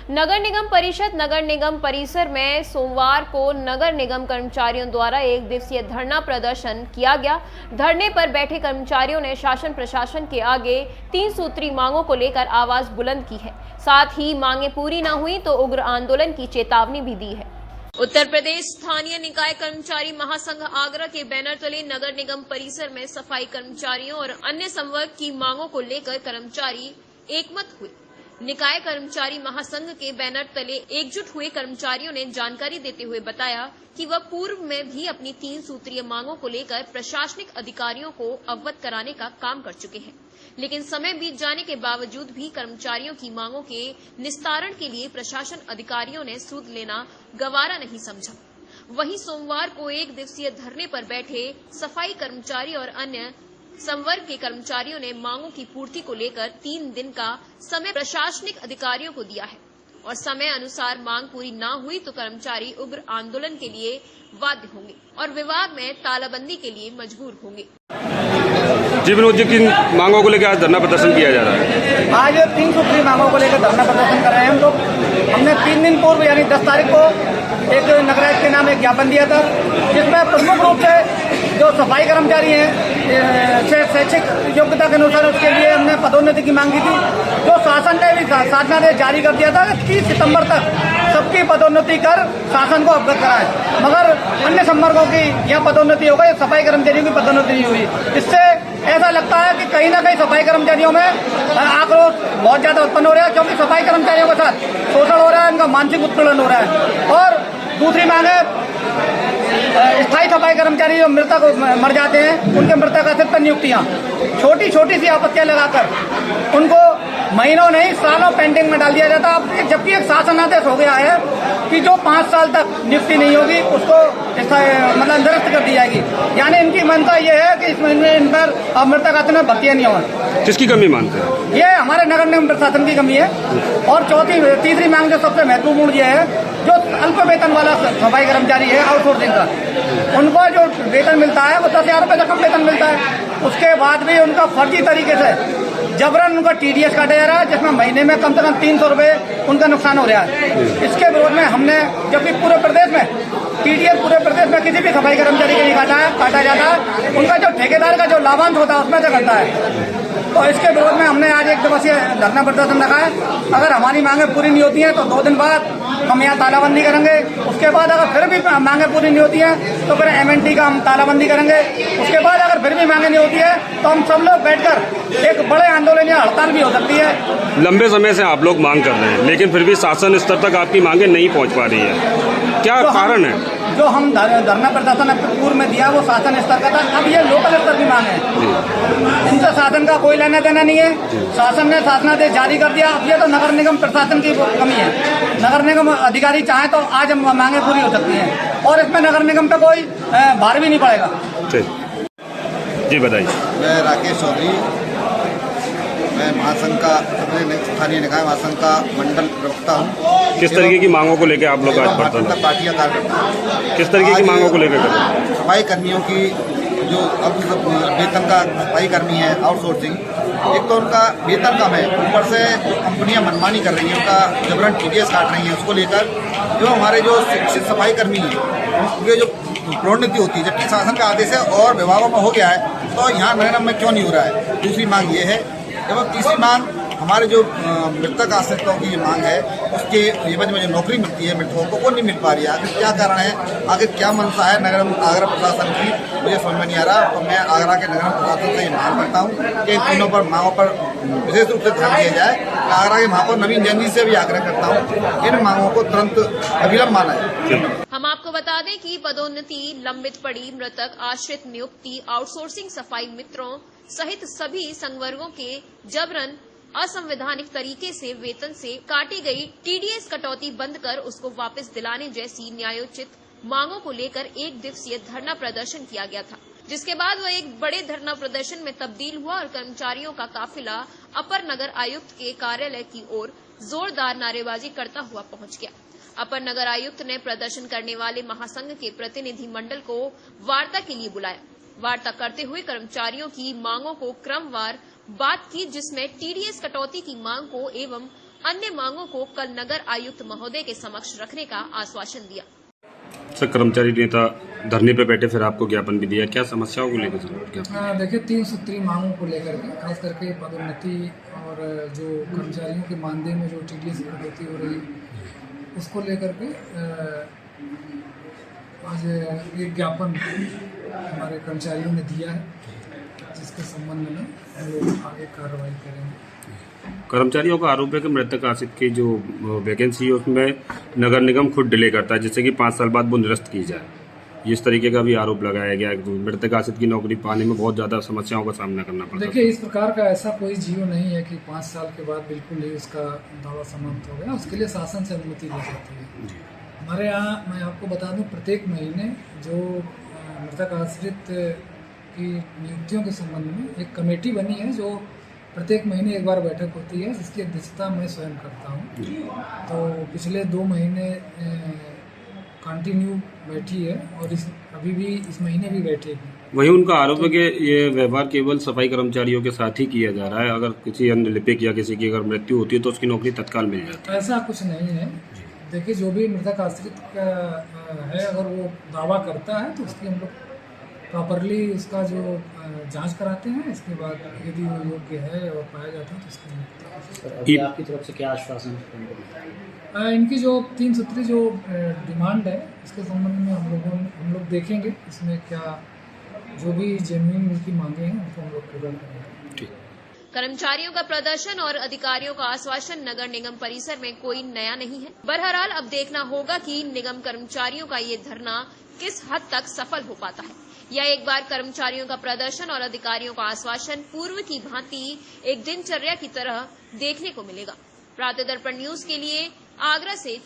नगर निगम परिषद नगर निगम परिसर में सोमवार को नगर निगम कर्मचारियों द्वारा 1 दिवसीय धरना प्रदर्शन किया गया। धरने पर बैठे कर्मचारियों ने शासन प्रशासन के आगे 3 सूत्री मांगों को लेकर आवाज बुलंद की है। साथ ही मांगे पूरी न हुई तो उग्र आंदोलन की चेतावनी भी दी है। उत्तर प्रदेश स्थानीय निकाय कर्मचारी महासंघ आगरा के बैनर तले नगर निगम परिसर में सफाई कर्मचारियों और अन्य संवर्ग की मांगों को लेकर कर्मचारी एकमत हुए। निकाय कर्मचारी महासंघ के बैनर तले एकजुट हुए कर्मचारियों ने जानकारी देते हुए बताया कि वह पूर्व में भी अपनी 3 सूत्रीय मांगों को लेकर प्रशासनिक अधिकारियों को अवगत कराने का काम कर चुके हैं, लेकिन समय बीत जाने के बावजूद भी कर्मचारियों की मांगों के निस्तारण के लिए प्रशासन अधिकारियों ने सूद लेना गवारा नहीं समझा। वहीं सोमवार को 1 दिवसीय धरने पर बैठे सफाई कर्मचारी और अन्य संवर्ग के कर्मचारियों ने मांगों की पूर्ति को लेकर 3 दिन का समय प्रशासनिक अधिकारियों को दिया है और समय अनुसार मांग पूरी न हुई तो कर्मचारी उग्र आंदोलन के लिए बाध्य होंगे और विभाग में तालाबंदी के लिए मजबूर होंगे। जी विनोद जी, किन मांगों को लेकर आज धरना प्रदर्शन किया जा रहा है? आज 3 सूत्री मांगों को लेकर धरना प्रदर्शन कर रहे हैं हम लोग। हमने 3 दिन पूर्व यानी 10 तारीख को एक नगरायुक्त के नाम एक ज्ञापन दिया था, जिसमें प्रमुख रूप से जो सफाई कर्मचारी हैं शैक्षिक योग्यता के अनुसार उसके लिए हमने पदोन्नति की मांग की थी। जो शासन ने भी शासनादेश जारी कर दिया था 30 सितंबर तक सबकी पदोन्नति कर शासन को अवगत कराए, मगर अन्य संवर्गों की यहाँ पदोन्नति हो गई, सफाई कर्मचारियों की पदोन्नति नहीं हुई। इससे ऐसा लगता है कि कहीं ना कहीं सफाई कर्मचारियों में आक्रोश बहुत ज्यादा उत्पन्न हो रहा है, क्योंकि सफाई कर्मचारियों के साथ शोषण हो रहा है, उनका मानसिक उत्पीड़न हो रहा है। और दूसरी मांग है स्थायी सफाई कर्मचारी जो मृतक मर जाते हैं उनके मृतक आश्रित नियुक्तियां छोटी छोटी सी आपत्तियां लगाकर उनको महीनों नहीं सालों पेंडिंग में डाल दिया जाता है, जबकि एक शासनादेश हो गया है कि जो 5 साल तक नियुक्ति नहीं होगी उसको मतलब निरस्त कर दी जाएगी। यानी इनकी मंशा ये है कि इसमें इन पर मृतक आश्रित में भर्तियां नहीं हों। किसकी कमी मानते हैं? ये हमारे नगर निगम प्रशासन की कमी है। और तीसरी मांग जो सबसे महत्वपूर्ण ये है, जो अल्प वेतन वाला सफाई कर्मचारी है आउटसोर्सिंग का, उनको जो वेतन मिलता है वो 10,000 रुपये तक कम वेतन मिलता है। उसके बाद भी उनका फर्जी तरीके से जबरन उनका TDS काटा जा रहा है, जिसमें महीने में कम से कम 300 रुपये उनका नुकसान हो रहा है। इसके विरोध में हमने, जबकि पूरे प्रदेश में TDS पूरे प्रदेश में किसी भी सफाई कर्मचारी के नहीं काटा जाता है, उनका जो ठेकेदार का जो लाभांश होता है उसमें से करता है। तो इसके विरोध में हमने आज 1 दिवसीय धरना प्रदर्शन रखा है। अगर हमारी मांगे पूरी नहीं होती हैं तो 2 दिन बाद हम यहाँ तालाबंदी करेंगे। उसके बाद अगर फिर भी मांगे पूरी नहीं होती हैं तो फिर MNT का हम तालाबंदी करेंगे। उसके बाद अगर फिर भी मांगे नहीं होती है तो हम सब लोग बैठकर एक बड़े आंदोलन या हड़ताल भी हो सकती है। लंबे समय से आप लोग मांग कर रहे हैं, लेकिन फिर भी शासन स्तर तक आपकी मांगे नहीं पहुँच पा रही है, क्या कारण है? जो हम धरना प्रदर्शन पूर्व में दिया वो शासन स्तर का था, अब ये लोकल स्तर की मांग है। इनसे शासन का कोई लेना देना नहीं है। शासन ने शासनादेश जारी कर दिया, अब ये तो नगर निगम प्रशासन की कमी है। नगर निगम अधिकारी चाहे तो आज मांगे पूरी हो सकती हैं और इसमें नगर निगम पे कोई भार भी नहीं पड़ेगा। जी बताइए। मैं राकेश चौधरी, मैं महासंघ का स्थानीय निकाय महासंघ का मंडल प्रवक्ता हूँ। किस तरीके की मांगों को लेकर आप लोग आज भारतीय पार्टियां कार्यरत? किस तरीके की मांगों को लेकर कर रहे हैं? सफाई कर्मियों की जो अब वेतन का सफाई कर्मी है आउटसोर्सिंग, एक तो उनका वेतन कम है, ऊपर से कंपनियां मनमानी कर रही हैं, उनका जबरन TDS काट रही हैं। उसको लेकर जो हमारे जो शिक्षित सफाई कर्मी हैं उनके जो प्रोन्नति होती है, जबकि शासन का आदेश है और विभागों में हो गया है, तो यहाँ नगर निगम में क्यों नहीं हो रहा है? दूसरी मांग ये है। एवं तीसरी मांग हमारे जो मृतक आश्रितों की जो मांग है उसके एवज में जो नौकरी मिलती है मृतकों को वो नहीं मिल पा रही है। आखिर क्या कारण है, आखिर क्या मंशा है नगर आगरा प्रशासन की, मुझे समझ में नहीं आ रहा। तो मैं आगरा के नगर प्रशासन से ये मांग करता हूँ कि इन तीनों पर मांगों पर विशेष रूप से ध्यान दिया जाए। आगरा के महापौर नवीन जैन जी से भी आग्रह करता हूँ इन मांगों को तुरंत अविलंब माना है। हम आपको बता दें कि पदोन्नति, लंबित पड़ी मृतक आश्रित नियुक्ति, आउटसोर्सिंग सफाई मित्रों सहित सभी संवर्गों के जबरन असंवैधानिक तरीके से वेतन से काटी गई TDS कटौती बंद कर उसको वापस दिलाने जैसी न्यायोचित मांगों को लेकर 1 दिवसीय धरना प्रदर्शन किया गया था, जिसके बाद वह एक बड़े धरना प्रदर्शन में तब्दील हुआ और कर्मचारियों का काफिला अपर नगर आयुक्त के कार्यालय की ओर जोरदार नारेबाजी करता हुआ पहुंच गया। अपर नगर आयुक्त ने प्रदर्शन करने वाले महासंघ के प्रतिनिधि मंडल को वार्ता के लिए बुलाया। वार्ता करते हुए कर्मचारियों की मांगों को क्रमवार बात की, जिसमें TDS कटौती की मांग को एवं अन्य मांगों को कल नगर आयुक्त महोदय के समक्ष रखने का आश्वासन दिया। सर, कर्मचारी नेता धरने पे बैठे, फिर आपको ज्ञापन भी दिया, क्या समस्याओं को लेकर ज्ञापन? देखिए 3 सूत्री मांगों को लेकर के, खास करके पदोन्नति और जो कर्मचारियों के मानदेय में जो टीडीएस की कटौती हो रही है उसको लेकर के आज एक ज्ञापन हमारे कर्मचारियों ने दिया है, जिसके संबंध में हम लोग आगे कार्रवाई करेंगे। कर्मचारियों का आरोप है कि मृतक आश्रित की जो वैकेंसी है उसमें नगर निगम खुद डिले करता है, जिससे कि 5 साल बाद वो निरस्त की जाए। इस तरीके का भी आरोप लगाया गया है। मृतक आश्रित की नौकरी पाने में बहुत ज़्यादा समस्याओं का सामना करना पड़ता है। देखिए, इस प्रकार का ऐसा कोई जीव नहीं है कि 5 साल के बाद बिल्कुल ही उसका दावा समाप्त हो गया। उसके लिए शासन से अनुमति ली जाती है। हमारे यहाँ मैं आपको बता दूं, प्रत्येक महीने जो मृतक आश्रित की नियुक्तियों के संबंध में एक कमेटी बनी है, जो प्रत्येक महीने एक बार बैठक होती है, जिसकी अध्यक्षता मैं स्वयं करता हूँ। तो पिछले 2 महीने कंटिन्यू बैठी है और अभी भी इस महीने भी बैठेगी। वहीं उनका आरोप है कि ये व्यवहार केवल सफाई कर्मचारियों के साथ ही किया जा रहा है। अगर किसी अन्य लिपिक या किसी की अगर मृत्यु होती है तो उसकी नौकरी तत्काल मिल जाती है। ऐसा कुछ नहीं है। देखिए, जो भी मृतक आश्रित का है, अगर वो दावा करता है तो उसकी हम लोग प्रॉपरली उसका जो जांच कराते हैं। इसके बाद यदि वो योग्य है और पाया जाता है तो उसकी नियुक्ति। आपकी तरफ से क्या आश्वासन है? इनकी जो 3 सूत्री जो डिमांड है, इसके संबंध में हम लोग देखेंगे इसमें क्या जो भी जेन्युइन इनकी मांगे हैं उनको हम लोग पूरा करेंगे। कर्मचारियों का प्रदर्शन और अधिकारियों का आश्वासन नगर निगम परिसर में कोई नया नहीं है। बहरहाल अब देखना होगा कि निगम कर्मचारियों का ये धरना किस हद तक सफल हो पाता है, या एक बार कर्मचारियों का प्रदर्शन और अधिकारियों का आश्वासन पूर्व की भांति एक दिनचर्या की तरह देखने को मिलेगा। प्रातः दर्पण न्यूज के लिए आगरा से